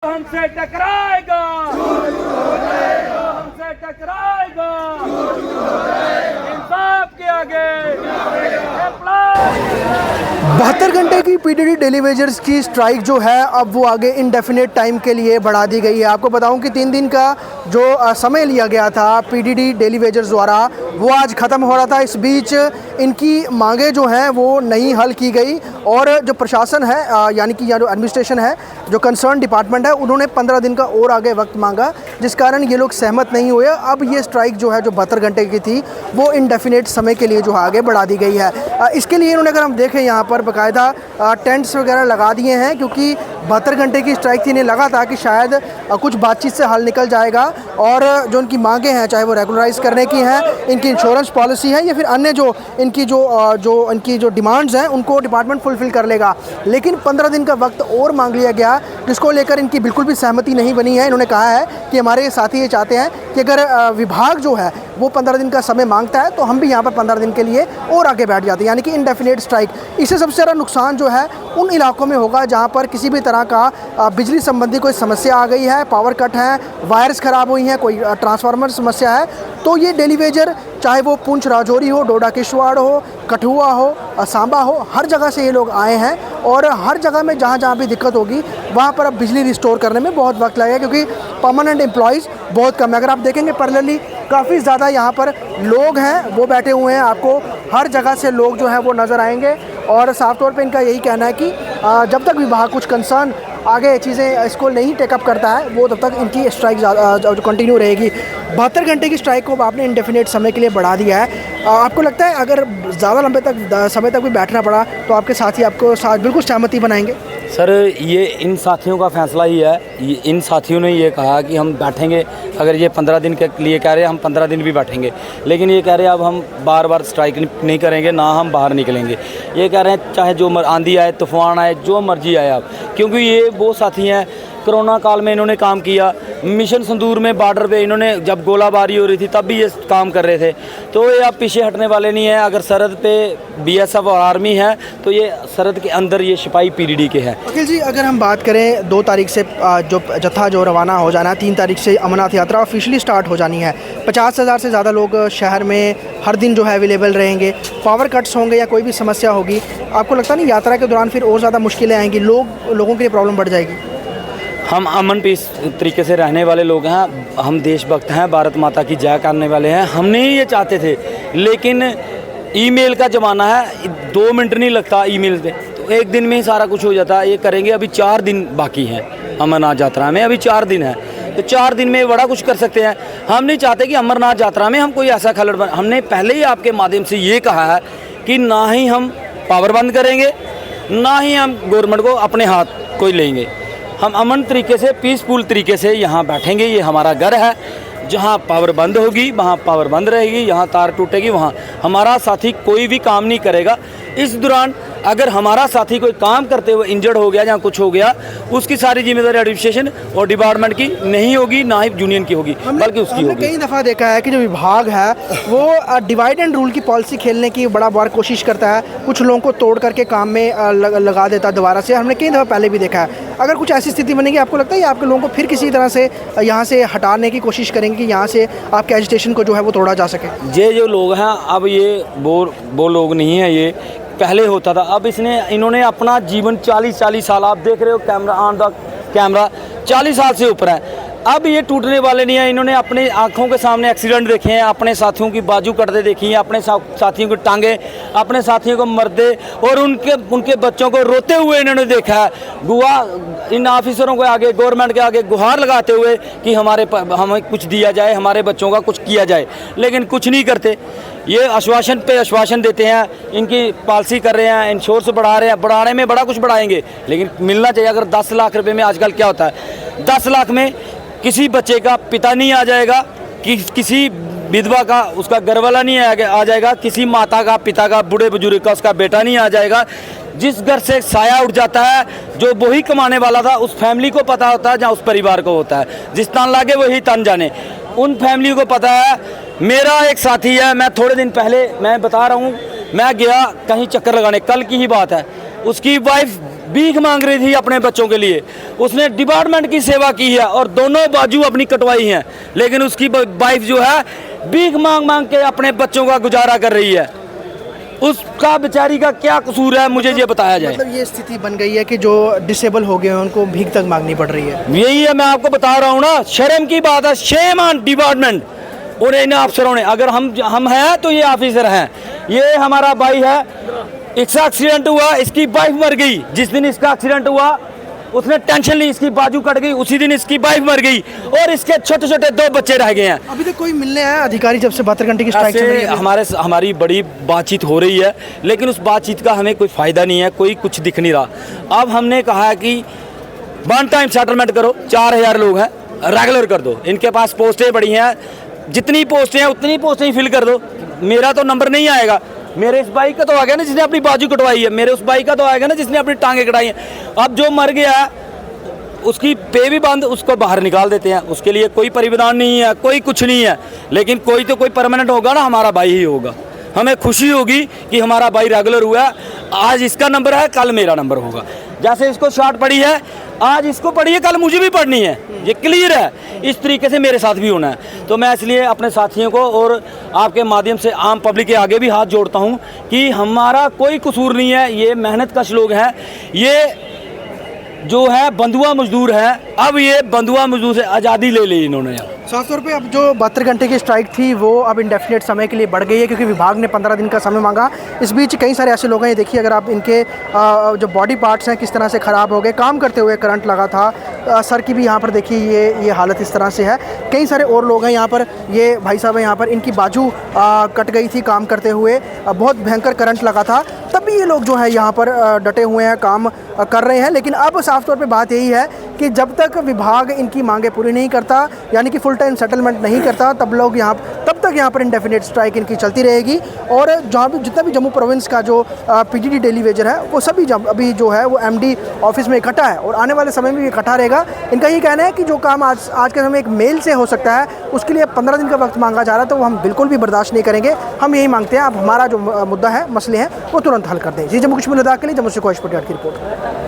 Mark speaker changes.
Speaker 1: हमसे टकराएगा, हमसे टकराएगा, इंसाफ के आगे
Speaker 2: 72 घंटे की पीडीडी डेली वेजर्स की स्ट्राइक जो है अब वो आगे इनडेफिनेट टाइम के लिए बढ़ा दी गई है। आपको बताऊं कि 3 दिन का जो समय लिया गया था पीडीडी डेली वेजर्स द्वारा वो आज ख़त्म हो रहा था। इस बीच इनकी मांगें जो हैं वो नहीं हल की गई और जो प्रशासन है यानी कि या जो एडमिनिस्ट्रेशन है, जो कंसर्न डिपार्टमेंट है, उन्होंने 15 दिन का और आगे वक्त मांगा, जिस कारण ये लोग सहमत नहीं हुए। अब ये स्ट्राइक जो है जो 72 घंटे की थी वो इनडेफिनेट समय के लिए जो आगे बढ़ा दी गई है। इसके लिए इन्होंने, अगर हम देखें यहाँ पर बाकायदा टेंट्स वगैरह लगा दिए हैं, क्योंकि 72 घंटे की स्ट्राइक थी, इन्हें लगा था कि शायद कुछ बातचीत से हल निकल जाएगा और जो उनकी मांगें हैं, चाहे वो रेगुलराइज करने की हैं, इनकी इंश्योरेंस पॉलिसी है या फिर अन्य जो इनकी जो डिमांड्स हैं उनको डिपार्टमेंट फुलफ़िल कर लेगा। लेकिन 15 दिन का वक्त और मांग लिया गया, जिसको लेकर इनकी बिल्कुल भी सहमति नहीं बनी है। इन्होंने कहा है कि हमारे साथी ये चाहते हैं कि अगर विभाग जो है वो 15 दिन का समय मांगता है तो हम भी यहाँ पर 15 दिन के लिए और आगे बैठ जाते हैं, यानी कि इनडेफिनेट स्ट्राइक। इससे सबसे ज़्यादा नुकसान जो है उन इलाकों में होगा जहाँ पर किसी भी तरह का बिजली संबंधी कोई समस्या आ गई है, पावर कट है, वायर्स ख़राब हुई हैं, कोई ट्रांसफार्मर समस्या है, तो ये डेली वेजर, चाहे वो पुंछ राजौरी हो, डोडा किश्तवाड़ हो, कठुआ हो, सांबा हो, हर जगह से ये लोग आए हैं और हर जगह में जहाँ जहाँ भी दिक्कत होगी वहाँ पर अब बिजली रिस्टोर करने में बहुत वक्त लगेगा, क्योंकि परमानेंट एम्प्लॉयज़ बहुत कम है। अगर आप देखेंगे पैरेलली काफ़ी ज़्यादा यहाँ पर लोग हैं वो बैठे हुए हैं, आपको हर जगह से लोग जो हैं वो नज़र आएंगे और साफ तौर पे इनका यही कहना है कि जब तक विभाग कुछ कंसर्न आगे चीज़ें इसको नहीं टेकअप करता है वो तब तक इनकी स्ट्राइक जो कंटिन्यू रहेगी। 72 घंटे की स्ट्राइक को आपने इंडेफिनेट समय के लिए बढ़ा दिया है। आपको लगता है अगर ज़्यादा लंबे समय तक भी बैठना पड़ा तो आपके साथी आपको साथ बिल्कुल सहमति बनाएंगे?
Speaker 3: सर, ये इन साथियों का फैसला ही है। इन साथियों ने ये कहा कि हम बैठेंगे, अगर ये 15 दिन के लिए कह रहे हैं हम 15 दिन भी बैठेंगे, लेकिन ये कह रहे हैं अब हम बार बार स्ट्राइक नहीं करेंगे, ना हम बाहर निकलेंगे। ये कह रहे हैं चाहे जो आंधी आए, तूफान आए, जो मर्जी आए अब, क्योंकि ये वो साथी हैं कोरोना काल में इन्होंने काम किया, मिशन संदूर में बॉर्डर पे इन्होंने जब गोलाबारी हो रही थी तब भी ये काम कर रहे थे, तो ये अब पीछे हटने वाले नहीं हैं। अगर सरहद पे बीएसएफ और आर्मी है तो ये सरहद के अंदर ये सिपाही पीडीडी के हैं।
Speaker 2: अखिल जी, अगर हम बात करें 2 तारीख से जो जत्था जो रवाना हो जाना है, 3 तारीख से अमरनाथ यात्रा ऑफिशियली स्टार्ट हो जानी है, 50,000 से ज़्यादा लोग शहर में हर दिन जो है अवेलेबल रहेंगे, पावर कट्स होंगे या कोई भी समस्या होगी, आपको लगता नहीं यात्रा के दौरान फिर और ज़्यादा मुश्किलें आएंगी, लोगों के लिए प्रॉब्लम बढ़ जाएगी?
Speaker 3: हम अमन पीस तरीके से रहने वाले लोग हैं, हम देशभक्त हैं, भारत माता की जय करने वाले हैं। हम नहीं ये चाहते थे, लेकिन ईमेल का ज़माना है, 2 मिनट नहीं लगता ईमेल पे, तो 1 दिन में ही सारा कुछ हो जाता है। ये करेंगे, अभी 4 दिन बाकी हैं अमरनाथ यात्रा में, अभी 4 दिन है, तो 4 दिन में बड़ा कुछ कर सकते हैं। हम नहीं चाहते कि अमरनाथ यात्रा में हम कोई ऐसा खलड़ हमने पहले ही आपके माध्यम से ये कहा है कि ना ही हम पावर बंद करेंगे, ना ही हम गवर्नमेंट को अपने हाथ कोई लेंगे। हम अमन तरीके से, पीसफुल तरीके से यहाँ बैठेंगे। ये हमारा घर है, जहाँ पावर बंद होगी वहाँ पावर बंद रहेगी, यहाँ तार टूटेगी वहाँ हमारा साथी कोई भी काम नहीं करेगा। इस दौरान अगर हमारा साथी कोई काम करते हुए इंजर्ड हो गया या कुछ हो गया, उसकी सारी जिम्मेदारी एडमिनिस्ट्रेशन और डिपार्टमेंट की नहीं होगी, ना ही यूनियन की होगी, बल्कि उसकी होगी।
Speaker 2: कई दफ़ा देखा है कि जो विभाग है वो डिवाइड एंड रूल की पॉलिसी खेलने की बड़ा बार कोशिश करता है, कुछ लोगों को तोड़ करके काम में लगा देता है दोबारा से। हमने कई दफ़ा पहले भी देखा है। अगर कुछ ऐसी स्थिति बनेगी, आपको लगता है आपके लोगों को फिर किसी तरह से यहाँ से हटाने की कोशिश करेंगे कि यहाँ से आपके एजिटेशन को जो है वो तोड़ा जा सके?
Speaker 3: ये जो लोग हैं अब ये वो लोग नहीं हैं, ये पहले होता था। अब इन्होंने अपना जीवन 40 साल, आप देख रहे हो कैमरा ऑन द कैमरा, 40 साल से ऊपर है। अब ये टूटने वाले नहीं हैं। इन्होंने अपने आंखों के सामने एक्सीडेंट देखे हैं, अपने साथियों की बाजू कटते देखी हैं, अपने साथियों की टांगे, अपने साथियों को मरते और उनके बच्चों को रोते हुए इन्होंने देखा है। इन ऑफिसरों के आगे, गवर्नमेंट के आगे गुहार लगाते हुए कि हमें कुछ दिया जाए, हमारे बच्चों का कुछ किया जाए, लेकिन कुछ नहीं करते। ये आश्वासन पे आश्वासन देते हैं, इनकी पॉलिसी कर रहे हैं, इंश्योरेंस बढ़ा रहे हैं, बढ़ाने में बड़ा कुछ बढ़ाएंगे, लेकिन मिलना चाहिए। अगर 10 लाख रुपए में आजकल क्या होता है, 10 लाख में किसी बच्चे का पिता नहीं आ जाएगा, किसी विधवा का उसका घरवाला नहीं आ जाएगा, किसी माता का, पिता का, बूढ़े बुजुर्ग का उसका बेटा नहीं आ जाएगा। जिस घर से साया उठ जाता है, जो वही कमाने वाला था, उस फैमिली को पता होता है, जहाँ उस परिवार को होता है। जिस तन लागे वही तन जाने, उन फैमिली को पता है। मेरा एक साथी है, मैं थोड़े दिन पहले मैं बता रहा हूँ, मैं गया कहीं चक्कर लगाने, कल की ही बात है, उसकी वाइफ भीख मांग रही थी अपने बच्चों के लिए, उसने डिपार्टमेंट की सेवा की है और दोनों बाजू अपनी कटवाई हैं, लेकिन उसकी वाइफ जो है भीख मांग मांग के अपने बच्चों का गुजारा कर रही है। उसका बेचारी का क्या कसूर है, मुझे ये बताया जाए।
Speaker 2: मतलब ये स्थिति बन गई है कि जो डिसेबल हो गए हैं उनको भीख तक मांगनी पड़ रही है।
Speaker 3: यही है, मैं आपको बता रहा हूँ ना, शर्म की बात है, शेम ऑन डिपार्टमेंट और इन अफसरों ने। अगर हम हैं तो ये ऑफिसर हैं। ये हमारा भाई है, इसका एक्सीडेंट हुआ, इसकी वाइफ मर गई। जिस दिन इसका एक्सीडेंट हुआ उसने टेंशन ली, इसकी बाजू कट गई, उसी दिन इसकी वाइफ मर गई और इसके छोटे छोटे 2 बच्चे रह गए हैं।
Speaker 2: अभी तक कोई मिलने आया अधिकारी जब से 72 घंटे की स्ट्राइक चल रही है?
Speaker 3: हमारी बड़ी बातचीत हो रही है, लेकिन उस बातचीत का हमें कोई फ़ायदा नहीं है, कोई कुछ दिख नहीं रहा। अब हमने कहा है कि वन टाइम सेटलमेंट करो, 4000 लोग हैं, रेगुलर कर दो। इनके पास पोस्टें बड़ी हैं, जितनी पोस्टें हैं उतनी पोस्टें ही फिल कर दो। मेरा तो नंबर नहीं आएगा, मेरे इस भाई का तो आ गया ना जिसने अपनी बाजू कटवाई है, मेरे उस भाई का तो आएगा ना जिसने अपनी टांगे कटाई हैं। अब जो मर गया उसकी पे भी बंद, उसको बाहर निकाल देते हैं, उसके लिए कोई परिविधान नहीं है, कोई कुछ नहीं है, लेकिन कोई तो कोई परमानेंट होगा ना, हमारा भाई ही होगा। हमें खुशी होगी कि हमारा भाई रेगुलर हुआ है। आज इसका नंबर है, कल मेरा नंबर होगा। जैसे इसको शॉर्ट पड़ी है, आज इसको पड़ी है, कल मुझे भी पढ़नी है, ये क्लियर है। इस तरीके से मेरे साथ भी होना है। तो मैं इसलिए अपने साथियों को और आपके माध्यम से आम पब्लिक के आगे भी हाथ जोड़ता हूँ कि हमारा कोई कसूर नहीं है। ये मेहनतकश लोग हैं, ये जो है बंधुआ मजदूर है। अब ये बंधुआ मजदूर से आज़ादी ले ली इन्होंने।
Speaker 2: साफ तौर पे अब जो 72 घंटे की स्ट्राइक थी वो अब इंडेफिनेट समय के लिए बढ़ गई है, क्योंकि विभाग ने 15 दिन का समय मांगा। इस बीच कई सारे ऐसे लोग हैं, ये देखिए अगर आप इनके जो बॉडी पार्ट्स हैं किस तरह से ख़राब हो गए, काम करते हुए करंट लगा था। सर की भी यहाँ पर देखिए ये हालत इस तरह से है। कई सारे और लोग हैं यहाँ पर, ये भाई साहब हैं यहाँ पर, इनकी बाजू कट गई थी काम करते हुए, बहुत भयंकर करंट लगा था, तब भी ये लोग जो है यहाँ पर डटे हुए हैं, काम कर रहे हैं। लेकिन अब साफ तौर पे बात यही है कि जब तक विभाग इनकी मांगे पूरी नहीं करता, यानी कि फुल टाइम सेटलमेंट नहीं करता, तब तक यहाँ पर इंडेफिनेट स्ट्राइक इनकी चलती रहेगी। और जहाँ भी जितना भी जम्मू प्रोविंस का जो पीडीडी डेली वेजर है वो सभी अभी जो है वो एमडी ऑफिस में इकट्ठा है और आने वाले समय में भी इकट्ठा रहेगा। इनका ये कहना है कि जो काम आज के समय एक मेल से हो सकता है, उसके लिए 15 दिन का वक्त मांगा जा रहा है, तो वो हम बिल्कुल भी बर्दाश्त नहीं करेंगे। हम यही मांगते हैं, अब हमारा जो मुद्दा है, मसले हैं, वो तुरंत हल कर दें। जी, जम्मू कश्मीर लद्दाख के लिए जम्मू से कोश पटियाला की रिपोर्ट।